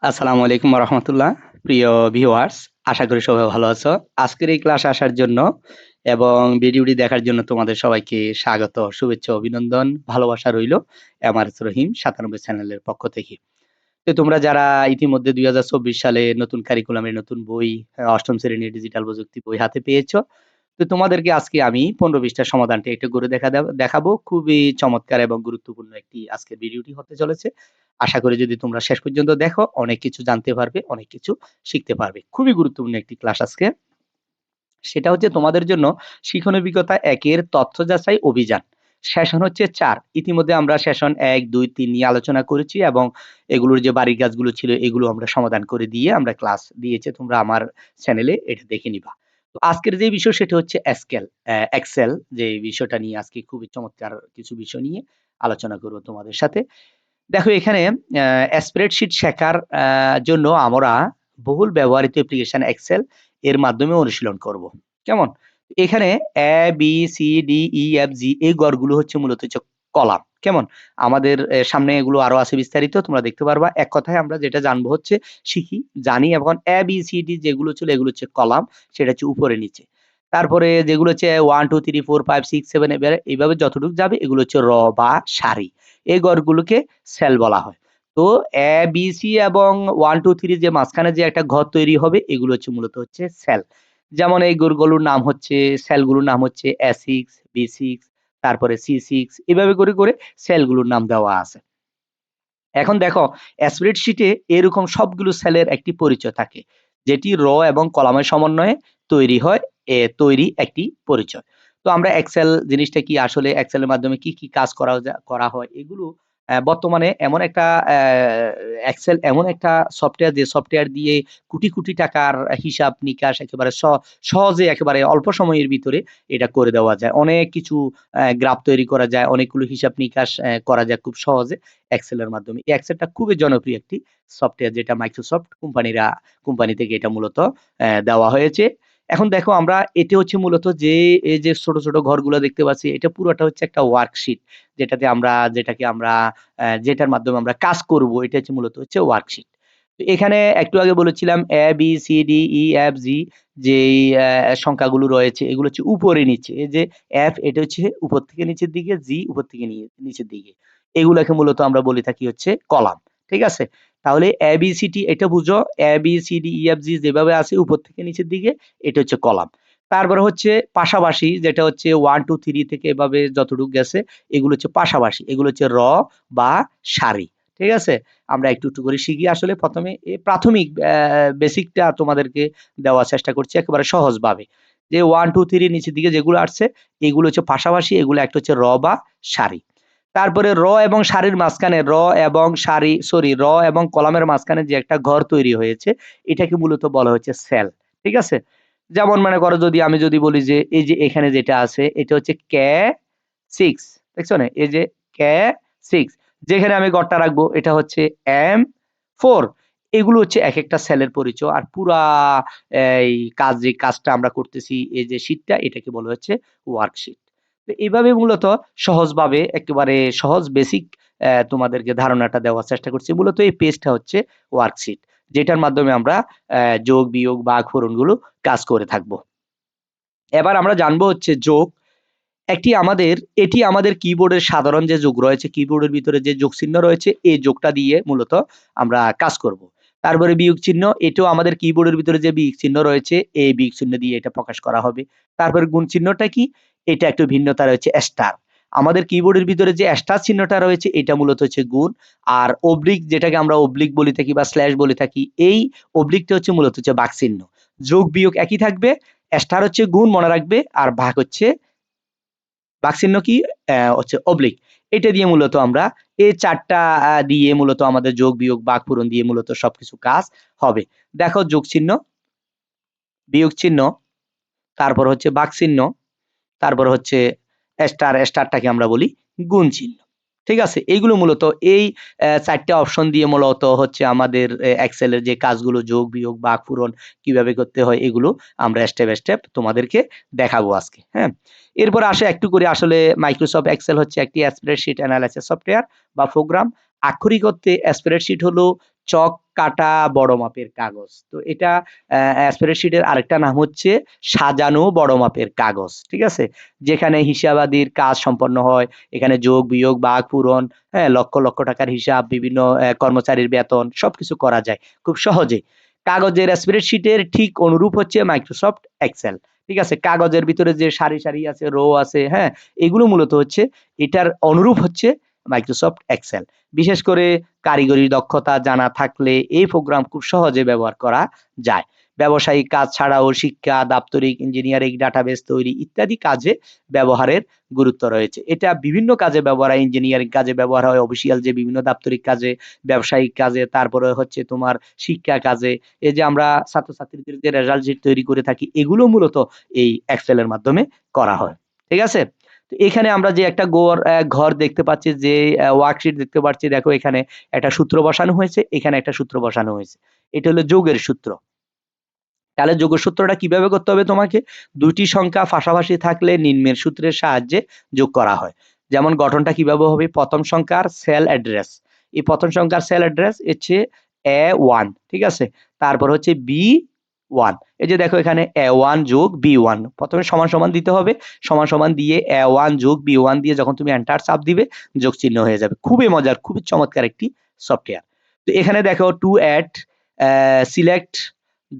আসসালামু আলাইকুম রহমতুল্লাহ। প্রিয় ভিউয়ার্স, আশা করি সবাই ভালো আছো। আজকের এই ক্লাসে আসার জন্য এবং ভিডিওটি দেখার জন্য তোমাদের সবাইকে স্বাগত, শুভেচ্ছা, অভিনন্দন, ভালোবাসা রইল এমআরএস রহিম 97 চ্যানেলের পক্ষ থেকে। তো তোমরা যারা ইতিমধ্যে 2024 সালে নতুন কারিকুলামের নতুন বই, অষ্টম শ্রেণীর ডিজিটাল প্রযুক্তি বই হাতে পেয়েছো, তো তোমাদেরকে আজকে আমি 15-20টা সমাধানটা একটু করে দেখাবো। খুবই চমৎকার এবং গুরুত্বপূর্ণ একটি আজকের ভিডিওটি হতে চলেছে। আশা করি যদি তোমরা শেষ পর্যন্ত দেখো অনেক কিছু জানতে পারবে, অনেক কিছু শিখতে পারবে। খুবই গুরুত্বপূর্ণ একটি ক্লাস আজকে। সেটা হচ্ছে তোমাদের জন্য শিখন অভিজ্ঞতা 1 এর তথ্য যাচাই অভিযান। সেশন হচ্ছে 4। ইতিমধ্যে আমরা সেশন 1, 2, 3 নিয়ে আলোচনা করেছি এবং এগুলোর যে বাড়ির কাজগুলো ছিল এগুলো আমরা সমাধান করে দিয়ে আমরা ক্লাস দিয়েছি। তোমরা আমার চ্যানেলে এটা দেখে নিবা। তো আজকের যে বিষয় সেটা হচ্ছে এক্সেল যে বিষয়টা নিয়ে আজকে খুবই চমৎকার কিছু বিষয় নিয়ে আলোচনা করব তোমাদের সাথে। দেখো এখানে স্প্রেডশিট শেখার জন্য আমরা বহুল ব্যবহৃত অ্যাপ্লিকেশন এক্সেল এর মাধ্যমে অনুশীলন করব। কেমন? এখানে এ, বি, সি, ডি, ই, এফ, জি এই ঘরগুলো হচ্ছে মূলত হচ্ছে কলাম। কেমন? আমাদের সামনে এগুলো আরো আছে বিস্তারিত তোমরা দেখতে পারবা। এক কথায় আমরা যেটা জানবো হচ্ছে জানি এবং এ, বি, সি, ডি যেগুলো ছিল এগুলো হচ্ছে কলাম, সেটা হচ্ছে উপরে নিচে। তারপরে যেগুলো হচ্ছে 1, 2, 3, 4, 5, 6, 7 এইভাবে যতটুকু যাবে এগুলো হচ্ছে র বা সারি। এই ঘরগুলোকে সেল বলা হয়। তো এ, বি, সি এবং 1, 2, 3 যে মাঝখানে যে একটা ঘর তৈরি হবে এগুলো হচ্ছে মূলত হচ্ছে সেল। যেমন এই ঘরগুলোর নাম হচ্ছে সেলগুলোর নাম হচ্ছে A6, B6, তারপরে C6 এভাবে করে সেলগুলোর নাম দেওয়া আছে। এখন দেখো স্প্রেডশিটে এরকম সবগুলো সেলের একটি পরিচয় থাকে যেটি র এবং কলামের সমন্বয়ে তৈরি হয় তৈরি একটি পরিচয়। তো আমরা এক্সেল জিনিসটা কি, আসলে এক্সেলের মাধ্যমে কি কাজ করা হয় এগুলো বর্তমানে এমন একটা এক্সেল এমন একটা সফটওয়্যার যে সফটওয়্যার দিয়ে কোটি টাকার হিসাব নিকাশ একেবারে সহজে একেবারে অল্প সময়ের ভিতরে এটা করে দেওয়া যায়। অনেক কিছু গ্রাফ তৈরি করা যায়, অনেকগুলো হিসাব নিকাশ করা যায় খুব সহজে এক্সেলের মাধ্যমে। এই এক্সেলটা খুবই জনপ্রিয় একটি সফটওয়্যার যেটা মাইক্রোসফট কোম্পানি থেকে এটা মূলত দেওয়া হয়েছে। এখন দেখো আমরা এটা হচ্ছে মূলত যে এই যে ছোট ঘরগুলো দেখতে পাচ্ছি এটা পুরোটা হচ্ছে একটা ওয়ার্কশিট যেটাকে আমরা যেটার মাধ্যমে আমরা কাজ করব এটা হচ্ছে মূলত হচ্ছে ওয়ার্কশিট। তো এখানে একটু আগে বলেছিলাম এ, বি, সি, ডি, ই, এফ, জি যেই সংখ্যাগুলো রয়েছে এগুলো হচ্ছে উপরে নিচে। এই যে এফ এটা হচ্ছে উপর থেকে নিচের দিকে, জি উপর থেকে নিচের দিকে। এগুলাকে মূলত আমরা বলে থাকি হচ্ছে কলাম। ঠিক আছে? তাহলে ABCD এটা বুঝো, ABCDEFG যেভাবে আছে উপর থেকে নিচের দিকে এটা হচ্ছে কলাম। তারপরে হচ্ছে পাশাপাশি যেটা হচ্ছে 1, 2, 3 থেকে এভাবে যতটুক গেছে এগুলো হচ্ছে পাশাপাশি। এগুলো হচ্ছে র বা সারি। ঠিক আছে? আমরা একটু করে শিখি। আসলে ১ম এ প্রাথমিক বেসিকটা তোমাদেরকে দেওয়ার চেষ্টা করছি একেবারে সহজভাবে। যে 1, 2, 3 নিচের দিকে যেগুলো আসছে এগুলো হচ্ছে পাশাপাশি, এগুলো একটা হচ্ছে র বা সারি। তারপরে র এবং সারির মাঝখানে র এবং কলামের মাঝখানে যে একটা ঘর তৈরি হয়েছে এটাকে মূলত বলা হচ্ছে সেল। ঠিক আছে? যেমন মনে করো আমি যদি বলি যে এই যে এখানে যেটা আছে এটা হচ্ছে K6, দেখছো না? এই যে K6 যেখানে আমি ঘরটা রাখবো এটা হচ্ছে M4। এগুলো হচ্ছে একেকটা সেলের পরিচয়। আর পুরা এই যে কাজটা আমরা করতেছি এই যে শীটটা এটাকে বলা হচ্ছে ওয়ার্কশিট। তো এইভাবে মূলত সহজভাবে একেবারে সহজ বেসিক তোমাদেরকে ধারণাটা দেওয়ার চেষ্টা করছি। মূলত এই পেজটা হচ্ছে ওয়ার্কশিট যেটার মাধ্যমে আমরা যোগ, বিয়োগ, ভাগ, ফলনগুলো কাজ করে থাকবো। এবার আমরা জানবো হচ্ছে যোগ। এটি আমাদের কিবোর্ডের সাধারণ যে যোগ রয়েছে, কিবোর্ডের ভিতরে যে যোগ চিহ্ন রয়েছে এই যোগটা দিয়ে মূলত আমরা কাজ করব। তারপরে বিয়োগ চিহ্ন, এটাও আমাদের কিবোর্ডের ভিতরে যে বিয়োগ চিহ্ন রয়েছে এই বিয়োগ চিহ্ন দিয়ে এটা প্রকাশ করা হবে। তারপরে গুণ চিহ্নটা কি? এটা একটু ভিন্নতা রয়েছে স্টার। আমাদের কিবোর্ডের ভিতরে যে স্টার চিহ্নটা রয়েছে এটা মূলত হচ্ছে গুণ। আর অবলিক যেটাকে আমরা অবলিক বলে থাকি বা স্ল্যাশ বলে থাকি, এই অবলিকটা হচ্ছে মূলত হচ্ছে ভাগ চিহ্ন। যোগ বিয়োগ একই থাকবে, স্টার হচ্ছে গুণ মনে রাখবে আর ভাগ হচ্ছে ভাগচিহ্ন কি? হচ্ছে অবলিক। এটা দিয়ে মূলত আমরা এই ৪ টা দিয়ে মূলত আমাদের যোগ, বিয়োগ, ভাগ, পূরণ দিয়ে মূলত সবকিছু কাজ হবে। দেখো যোগ চিহ্ন, বিয়োগ চিহ্ন, তারপর হচ্ছে ভাগচিহ্ন, তারপর হচ্ছে স্টারটাকে আমরা বলি গুণ চিহ্ন। ঠিক আছে? এইগুলো মূলত এই ৪ টা অপশন দিয়ে মূলত হচ্ছে আমাদের এক্সেল এর যে কাজগুলো যোগ, বিয়োগ, ভাগ, পূরণ কিভাবে করতে হয় এগুলো আমরা স্টেপ বাই স্টেপ তোমাদেরকে দেখাবো আজকে। হ্যাঁ? এরপর আসো একটু করে আসলে মাইক্রোসফট এক্সেল হচ্ছে একটি স্প্রেডশিট অ্যানালাইসিস সফটওয়্যার বা প্রোগ্রাম। আক্ষরিক অর্থে স্প্রেডশিট হলো চক কাটা বড় মাপের কাগজ। তো এটা স্প্রেডশিটের আরেকটা নাম হচ্ছে সাজানো বড় মাপের কাগজ। ঠিক আছে? যেখানে হিসাবাদির কাজ সম্পন্ন হয়। এখানে যোগ, বিয়োগ, ভাগ, পূরণ, হ্যাঁ? লক্ষ, লক্ষ টাকার হিসাব, বিভিন্ন কর্মচারীর বেতন সবকিছু করা যায় খুব সহজেই। কাগজের স্প্রেডশিটের ঠিক অনুরূপ হচ্ছে মাইক্রোসফট এক্সেল। ঠিক আছে? কাগজের ভিতরে যে সারি, সারি আছে, রো আছে, হ্যাঁ? এগুলো মূলত হচ্ছে এটার অনুরূপ হচ্ছে মাইক্রোসফট এক্সেল। বিশেষ করে কারিগরি দক্ষতা জানা থাকলে এই প্রোগ্রাম খুব সহজে ব্যবহার করা যায়। ব্যবসায়িক কাজ ছাড়াও শিক্ষা, দাপ্তরিক, ইঞ্জিনিয়ারিং, ডাটাবেস তৈরি ইত্যাদি কাজে ব্যবহারের গুরুত্ব রয়েছে। এটা বিভিন্ন কাজে ব্যবহার হয়, ইঞ্জিনিয়ারিং কাজে ব্যবহার হয়, অফিসিয়াল যে বিভিন্ন দাপ্তরিক কাজে, ব্যবসায়িক কাজে, তারপরে হচ্ছে তোমার শিক্ষা কাজে। এই যে আমরা ছাত্রছাত্রীদের যে রেজাল্ট শিট তৈরি করে থাকি, এগুলো মূলত এই এক্সেল এর মাধ্যমে করা হয়। ঠিক আছে? তো এখানে আমরা যে একটা ঘর দেখতে পাচ্ছি, যে ওয়ার্কশিট দেখতে পাচ্ছি, দেখো এখানে একটা সূত্র বসানো হয়েছে, এখানে একটা সূত্র বসানো হয়েছে। এটা হলো যোগের সূত্র। তাহলে যোগের সূত্রটা কিভাবে করতে হবে তোমাকে? দুটি সংখ্যা পাশাপাশি থাকলে নিম্নের সূত্রের সাহায্যে যোগ করা হয়। যেমন গঠনটা কিভাবে হবে? প্রথম সংখ্যার সেল অ্যাড্রেস। এই প্রথম সংখ্যার সেল অ্যাড্রেস হচ্ছে A1, ঠিক আছে? তারপর হচ্ছে B1। এই যে দেখো এখানে A1 যোগ B1। প্রথমে সমান সমান দিতে হবে। সমান সমান দিয়ে A1 যোগ B1 দিয়ে যখন তুমি এন্টার চাপ দিবে, যোগ চিহ্ন হয়ে যাবে। খুবই মজার, খুবই চমৎকার একটি সফটওয়্যার। তো এখানে দেখো to add select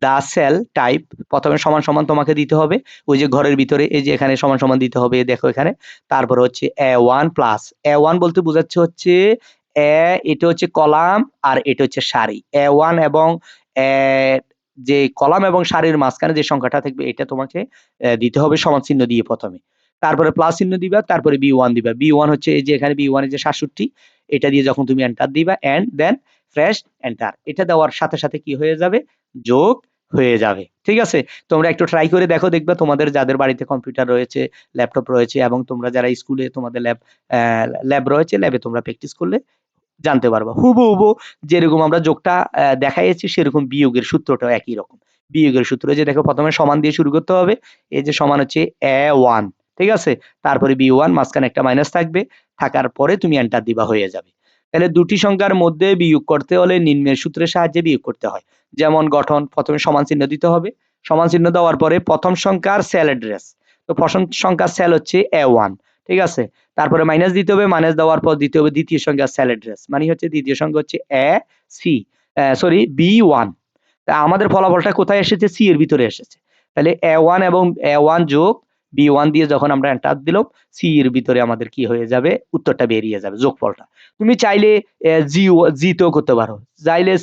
the cell type, প্রথমে সমান সমান তোমাকে দিতে হবে। ওই যে ঘরের ভিতরে এই যে এখানে সমান সমান দিতে হবে, দেখো এখানে। তারপর হচ্ছে A1 প্লাস, A1 বলতে বোঝাচ্ছে হচ্ছে এটা হচ্ছে কলাম আর এটা হচ্ছে সারি। A1 এবং যে কলাম এবং সারির মাঝখানে যে সংখ্যাটা থাকবে এটা তোমাকে দিতে হবে সমান চিহ্ন দিয়ে প্রথমে। তারপরে প্লাস চিহ্ন দিবা, তারপরে B1 দিবা। B1 হচ্ছে এই যে এখানে B1 এর যে ৬৭, এটা দিয়ে যখন তুমি এন্টার দিবা এন্ড দেন ফ্রেশ এন্টার। এটা দেওয়ার সাথে সাথে কি হয়ে যাবে? যোগ হয়ে যাবে। ঠিক আছে? তোমরা একটু ট্রাই করে দেখো, দেখবা তোমাদের যাদের বাড়িতে কম্পিউটার রয়েছে, ল্যাপটপ রয়েছে এবং তোমরা যারা স্কুলে তোমাদের ল্যাব রয়েছে, ল্যাবে তোমরা প্র্যাকটিস করলে জানতে পারবা। হুবহু যেরকম আমরা যোগটা দেখাইছি সেরকম বিয়োগের সূত্রটাও একই রকম। বিয়োগের সূত্র যে দেখো প্রথমে সমান দিয়ে শুরু করতে হবে। এই যে সমান হচ্ছে A1, ঠিক আছে? তারপরে B1, মাঝখানে একটা মাইনাস থাকবে। থাকার পরে তুমি এন্টার দিবা, হয়ে যাবে। তাহলে দুটি সংখ্যার মধ্যে বিয়োগ করতে হলে নিম্নের সূত্রের সাহায্যে বিয়োগ করতে হয়। যেমন গঠন, প্রথমে সমান চিহ্ন দিতে হবে। সমান চিহ্ন দেওয়ার পরে প্রথম সংখ্যার সেল অ্যাড্রেস। তো প্রথম সংখ্যার সেল হচ্ছে A1, ঠিক আছে? তারপরে মাইনাস দিতে হবে, মাইনাস দেওয়ার পর দিতে হবে দ্বিতীয় সংখ্যার সেল অ্যাড্রেস। মানে হচ্ছে দ্বিতীয় সংখ্যা হচ্ছে B1। তা আমাদের ফলাফলটা কোথায় এসেছে? সি এর ভিতরে এসেছে। তাহলে A1 এবং A1 যোগ B1 দিয়ে যখন আমরা এন্টার দিলাম, সি এর ভিতরে আমাদের কি হয়ে যাবে? উত্তরটা বেরিয়ে যাবে, যোগফলটা। তুমি চাইলে জি তেও করতে পারো, চাইলে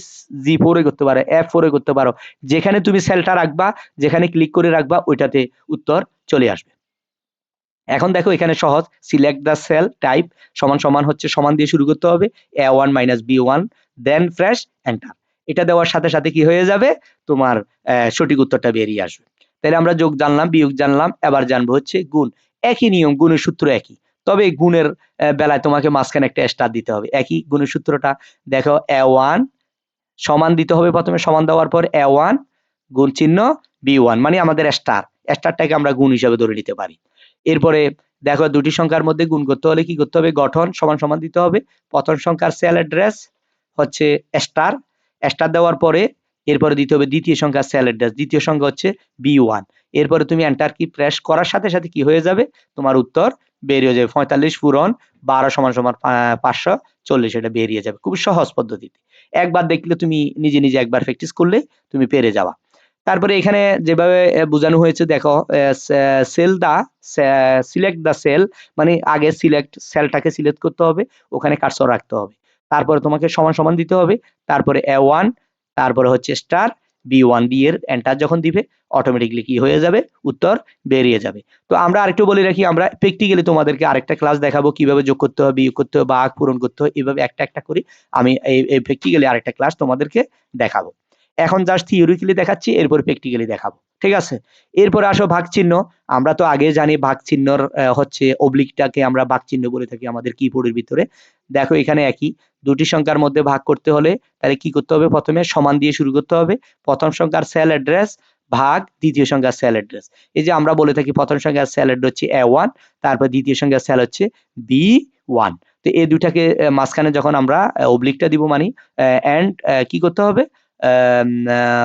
G4 এ করতে পারো, F4 এ করতে পারো। যেখানে তুমি সেলটা রাখবা, যেখানে ক্লিক করে রাখবা, ওইটাতে উত্তর চলে আসবে। এখন দেখো এখানে সহজ, সিলেক্ট দ্য সেল টাইপ সমান সমান হচ্ছে সমান দিয়ে শুরু করতে হবে, A1 মাইনাস B1 দেন ফ্রেশ এন্টার। এটা দেওয়ার সাথে সাথে কি হয়ে যাবে? তোমার সঠিক উত্তরটা বেরিয়ে আসবে। তাহলে আমরা যোগ জানলাম, বিয়োগ জানলাম, এবার জানবো হচ্ছে গুণ। একই নিয়ম, গুণের সূত্র একই। তবে গুণের বেলায় তোমাকে মাঝখানে একটা স্টার দিতে হবে। একই গুণের সূত্রটা দেখো, A1 সমান দিতে হবে, প্রথমে সমান দেওয়ার পর A1 গুণ চিহ্ন B1, মানে আমাদের স্টার। স্টারটাকে আমরা গুণ হিসাবে ধরে নিতে পারি। এরপরে দেখো দুটি সংখ্যার মধ্যে গুণ করতে হলে কি করতে হবে? গঠন সমান সমান দিতে হবে। প্রথম সংখ্যার সেল অ্যাড্রেস হচ্ছে স্টার, স্টার দেওয়ার পরে এরপরে দিতে হবে দ্বিতীয় সংখ্যার সেল অ্যাড্রেস, দ্বিতীয় সংখ্যা হচ্ছে B1। এরপরে তুমি এন্টার কি প্রেস করার সাথে সাথে কি হয়ে যাবে? তোমার উত্তর বেরিয়ে যাবে। 45 পূরণ 12 সমান সমান 540, এটা বেরিয়ে যাবে খুব সহজ পদ্ধতিতে। একবার দেখলে তুমি নিজে নিজে একবার প্র্যাকটিস করলে তুমি পেরে যাওয়া। তারপরে এখানে যেভাবে বোঝানো হয়েছে দেখো, cell the select the cell, মানে আগে সেলটাকে সিলেক্ট করতে হবে, ওখানে কার্সর রাখতে হবে। তারপরে তোমাকে সমান সমান দিতে হবে, তারপরে A1, তারপরে হচ্ছে স্টার B1 দিয়ে এন্টার যখন দিবে অটোমেটিক্যালি কি হয়ে যাবে? উত্তর বেরিয়ে যাবে। তো আমরা আরেকটু বলে রাখি, আমরা প্র্যাকটিক্যালি তোমাদেরকে আরেকটা ক্লাস দেখাবো কিভাবে যোগ করতে হবে, বিয়োগ করতে হবে, ভাগ পূরণ করতে হবে, এভাবে একটা একটা করে আমি এই প্র্যাকটিক্যালি আরেকটা ক্লাস তোমাদেরকে দেখাবো। এখন জাস্ট থিওরিক্যালি দেখাচ্ছি, এরপর প্র্যাকটিক্যালি দেখাবো। ঠিক আছে? এরপরে আসো ভাগ চিহ্ন। আমরা তো আগে জানি ভাগ চিহ্নর হচ্ছে অবলিকটাকে আমরা ভাগ চিহ্ন বলে থাকি আমাদের কিবোর্ডের ভিতরে। দেখো এখানে একই, দুটি সংখ্যার মধ্যে ভাগ করতে হলে তাহলে কি করতে হবে? প্রথমে সমান দিয়ে শুরু করতে হবে। প্রথম সংখ্যার সেল অ্যাড্রেস ভাগ দ্বিতীয় সংখ্যার সেল অ্যাড্রেস। এই যে আমরা বলে থাকি প্রথম সংখ্যার সেল অ্যাড্রেস হচ্ছে A1, তারপর দ্বিতীয় সংখ্যার সেল হচ্ছে B1। তো এই দুইটাকে মাঝখানে যখন আমরা অবলিকটা দিব মানে এন্ড কি করতে হবে,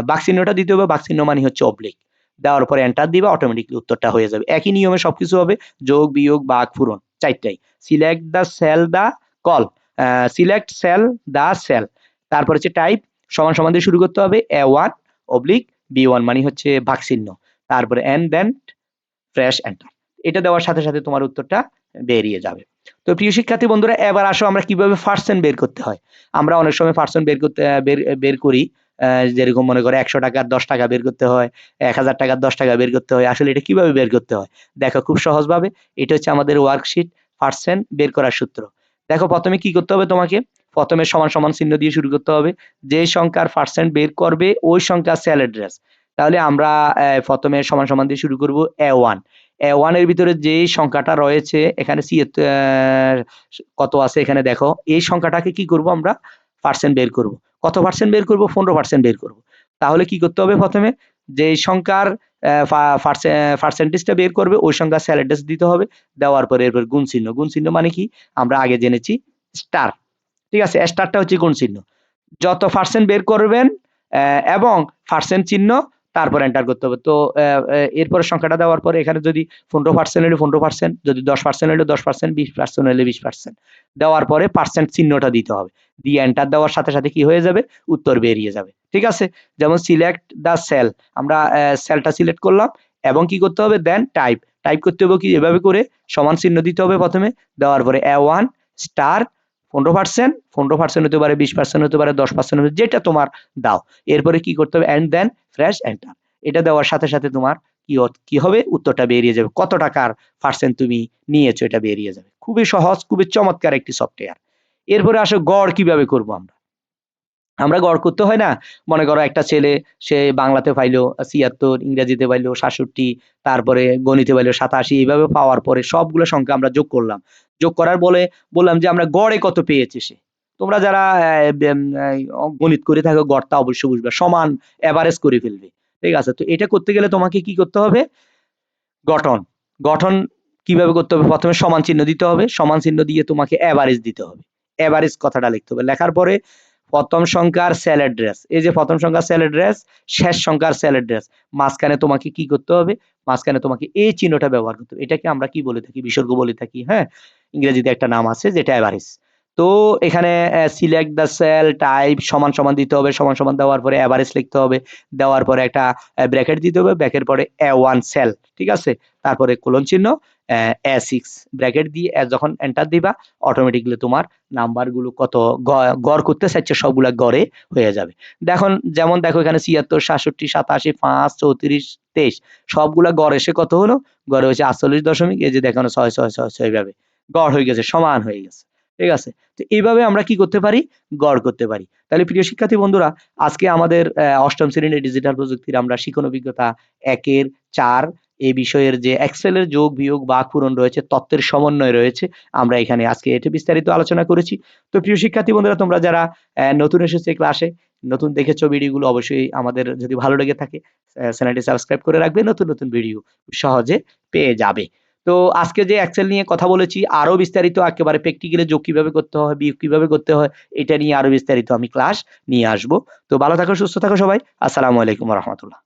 বাক চিহ্নটা দিতে হবে, বাক চিহ্ন মানে হচ্ছে অবলিক, দেওয়ার পরে এন্টার দিবা, অটোমেটিকলি উত্তরটা হয়ে যাবে। একই নিয়মে সবকিছু হবে, যোগ বিয়োগ ভাগ পূরণ চারটাই। Select the cell the call, select cell the cell, তারপর হচ্ছে টাইপ সমান সমান দিয়ে শুরু করতে হবে, A1 অবলিক B1 মানে হচ্ছে ভাগ চিহ্ন, তারপরে এন্ড দেন ফ্রেশ এন্টার। এটা দেওয়ার সাথে সাথে তোমার উত্তরটা বেরিয়ে যাবে। তো প্রিয় শিক্ষার্থী বন্ধুরা, এবার আসো আমরা কিভাবে পার্সেন্ট বের করতে হয়। আমরা অনেক সময় পার্সেন্ট বের করতে বের করি, যেরকম মনে করো 100 টাকার 10 টাকা বের করতে হয়, 1000 টাকার 10 টাকা বের করতে হয়। আসলে এটা কিভাবে বের করতে হয় দেখো, খুব সহজভাবে। এটা হচ্ছে আমাদের ওয়ার্কশিট পার্সেন্ট বের করার সূত্র। দেখো প্রথমে কি করতে হবে তোমাকে, প্রথমে সমান সমান চিহ্ন দিয়ে শুরু করতে হবে, যে সংখ্যার পার্সেন্ট বের করবে ওই সংখ্যার সেল অ্যাড্রেস। তাহলে আমরা প্রথমে সমান সমান দিয়ে শুরু করব A1, A1 এর ভিতরে যে সংখ্যাটা রয়েছে এখানে কত আছে এখানে দেখো, এই সংখ্যাটাকে কি করব আমরা পার্সেন্ট বের করব। কত পার্সেন্ট বের করব, 15% বের করব। তাহলে কি করতে হবে, প্রথমে যে সংখ্যার পার্সেন্টেজটা বের করবে ওই সংখ্যার সেল অ্যাড্রেস দিতে হবে, দেওয়ার পরে এরপর গুণ চিহ্ন। গুণ চিহ্ন মানে কি আমরা আগে জেনেছি, স্টার। ঠিক আছে, স্টারটা হচ্ছে গুণ চিহ্ন। যত পার্সেন্ট বের করবেন এবং পার্সেন্ট চিহ্ন, তারপর এন্টার করতে হবে। তো এরপরে সংখ্যাটা দেওয়ার পরে এখানে যদি 15% হলে 15%, যদি 10% হলে 10%, 20% হলে 20%, দেওয়ার পরে পার্সেন্ট চিহ্নটা দিতে হবে, দিয়ে এন্টার দেওয়ার সাথে সাথে কি হয়ে যাবে, উত্তর বেরিয়ে যাবে। ঠিক আছে, যেমন সিলেক্ট দা সেল, আমরা সেলটা সিলেক্ট করলাম এবং কি করতে হবে, দেন টাইপ, টাইপ করতে হবে কি এভাবে করে, সমান চিহ্ন দিতে হবে প্রথমে, দেওয়ার পরে A1 স্টার 15%, 15% হতে পারে, 20% হতে পারে, 10% হতে, যেটা তোমার দাও। এরপরে কি করতে হবে, এন্ড দেন ফ্রেশ এন্টার। এটা দেওয়ার সাথে সাথে তোমার কি হবে, উত্তরটা বেরিয়ে যাবে, কত টাকার পার্সেন্ট তুমি নিয়েছো এটা বেরিয়ে যাবে। খুবই সহজ, খুবই চমৎকার একটি সফটওয়্যার। এরপরে আসো গড় কিভাবে করব আমরা। আমরা গড় করতে হয় না, মনে করো একটা ছেলে সে বাংলাতে পাইলো ৭৬, ইংরেজিতে পাইলো ৬৭, তারপরে গণিতে পাইলো ৮৭, এইভাবে পাওয়ার পরে সবগুলো সংখ্যা আমরা যোগ করলাম, যোগ করার বললাম যে আমরা গড়ে কত পেয়েছে সে। তোমরা যারা গণিত করে থাকো গড়টা অবশ্যই বুঝবে, সমান এভারেজ করে ফেলবে। ঠিক আছে, তো এটা করতে গেলে তোমাকে কি করতে হবে, গঠন, গঠন কিভাবে করতে হবে, প্রথমে সমান চিহ্ন দিতে হবে, সমান চিহ্ন দিয়ে তোমাকে এভারেজ দিতে হবে, এভারেজ কথাটা লিখতে হবে, লেখার পরে প্রথম সংখ্যার সেল অ্যাড্রেস, এই যে প্রথম সংখ্যার সেল অ্যাড্রেস, শেষ সংখ্যার সেল অ্যাড্রেস, মাঝখানে তোমাকে কি করতে হবে, মাঝখানে তোমাকে এই চিহ্নটা ব্যবহার করতে হবে। এটাকে আমরা কি বলে থাকি, বিসর্গ বলে থাকি। হ্যাঁ, ইংরেজিতে একটা নাম আছে যেটা এভারেজ। তো এখানে সিলেক্ট দ্য সেল, টাইপ সমান সমান দিতে হবে, সমান সমান দেওয়ার পরে এভারেজ লিখতে হবে, দেওয়ার পরে একটা ব্র্যাকেট দিতে হবে, ব্র্যাকের পরে A1 সেল, ঠিক আছে, তারপরে কোলন চিহ্ন, A6 ব্র্যাকেট দিয়ে যখন এন্টার দিবা, অটোমেটিকলি তোমার নাম্বারগুলো কত গড় করতে চাইছে সবগুলা গড়ে হয়ে যাবে। যেমন দেখো এখানে ৭৬, ৬৭, ৮৭, ৫, ৩৪, ২৩ সবগুলা গড় এসে কত হলো, গড়ে হয়েছে ৪৮ দশমিক, এই যে দেখানো ৬৬৬৬ ভাবে গড় হয়ে গেছে, সমান হয়ে গেছে। ঠিক আছে, তো এইভাবে আমরা কি করতে পারি, গড় করতে পারি। তাহলে প্রিয় শিক্ষার্থী বন্ধুরা, আজকে আমাদের অষ্টম শ্রেণীর ডিজিটাল প্রযুক্তির আমরা শিখন অভিজ্ঞতা ১-এর ৪ এই বিষয়ের যে এক্সেলের যোগ বিয়োগ ভাগ পূরণ রয়েছে, তথ্যের সমন্বয় রয়েছে, আমরা এখানে আজকে এটা বিস্তারিত আলোচনা করেছি। তো প্রিয় শিক্ষার্থী বন্ধুরা, তোমরা যারা নতুন এসেছে ক্লাসে, নতুন দেখেছো ভিডিওগুলো, অবশ্যই আমাদের যদি ভালো লেগে থাকে চ্যানেলটি সাবস্ক্রাইব করে রাখবে, নতুন নতুন ভিডিও সহজে পেয়ে যাবে। তো আজকে যে এক্সেল নিয়ে কথা বলেছি, আরো বিস্তারিত একেবারে প্র্যাকটিক্যালি যোগ কিভাবে করতে হয়, বিয়োগ কিভাবে করতে হয়, এটা নিয়ে আরো বিস্তারিত আমি ক্লাস নিয়ে আসবো। তো ভালো থাকো, সুস্থ থাকো সবাই। আসসালামু আলাইকুম ওয়া রাহমাতুল্লাহ।